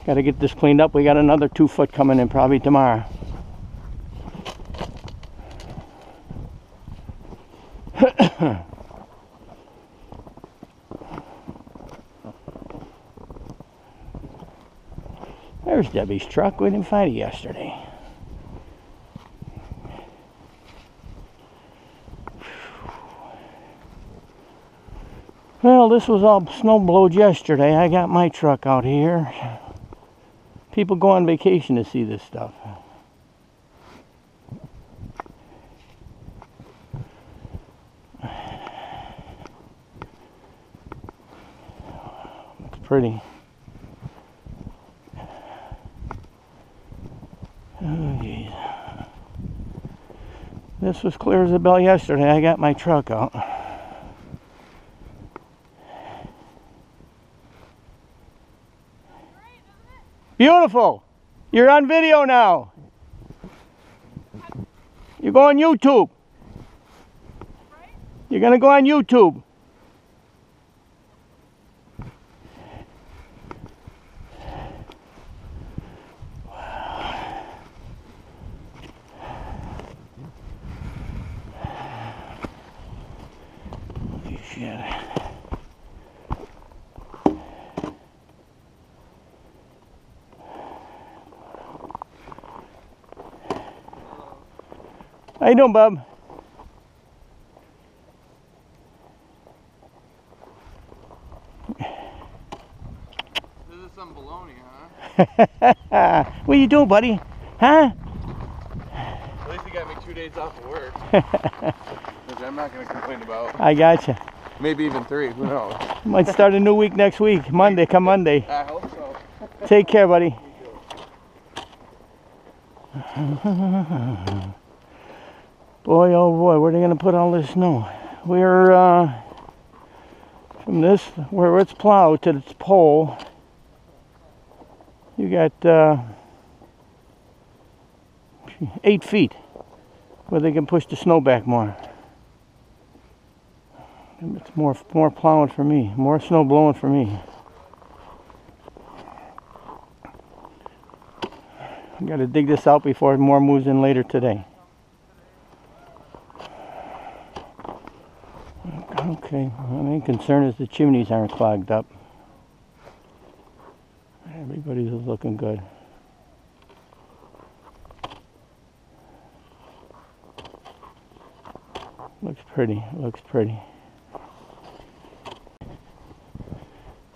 Got to get this cleaned up. We got another 2 foot coming in probably tomorrow. There's Debbie's truck. We didn't find it yesterday. Well, this was all snow blowed yesterday. I got my truck out here. People go on vacation to see this stuff. It's pretty. Oh, geez. This was clear as a bell yesterday. I got my truck out. Beautiful. You're on video now. You go on YouTube. You're going to go on YouTube. Holy shit. How you doing, bub? This is some baloney, huh? What are you doing, buddy? Huh? At least you got me 2 days off of work. Which I'm not going to complain about. I gotcha. Maybe even 3, who knows? Might start a new week next week. Monday, come Monday. I hope so. Take care, buddy. Boy, oh boy, where are they going to put all this snow? We're from this, where it's plowed to its pole, you got 8 feet where they can push the snow back more. It's more plowing for me, more snow blowing for me. I got to dig this out before more moves in later today. Okay, my main concern is the chimneys aren't clogged up. Everybody's looking good. Looks pretty, looks pretty.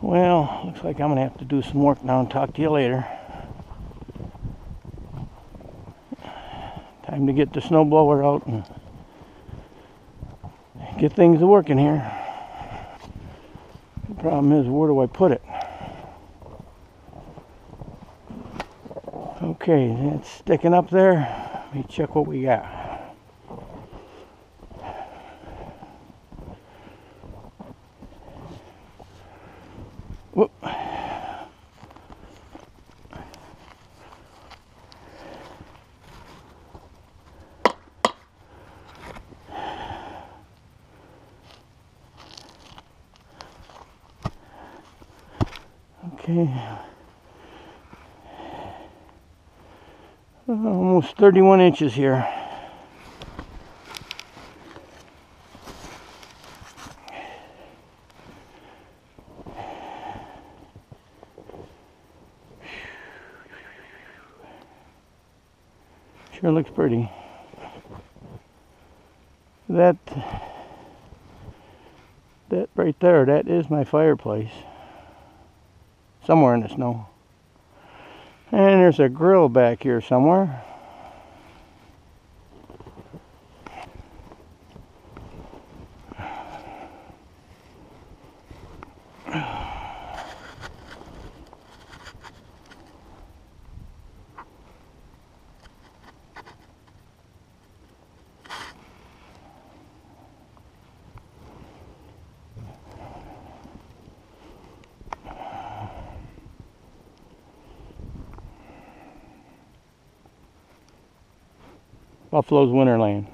Well, looks like I'm going to have to do some work now and talk to you later. Time to get the snowblower out and get things working here. The problem is, where do I put it? Okay, it's sticking up there. Let me check what we got. Whoop. Okay, almost 31 inches here. Sure looks pretty. That right there, that is my fireplace. Somewhere in the snow. And there's a grill back here somewhere. Buffalo's Winterland.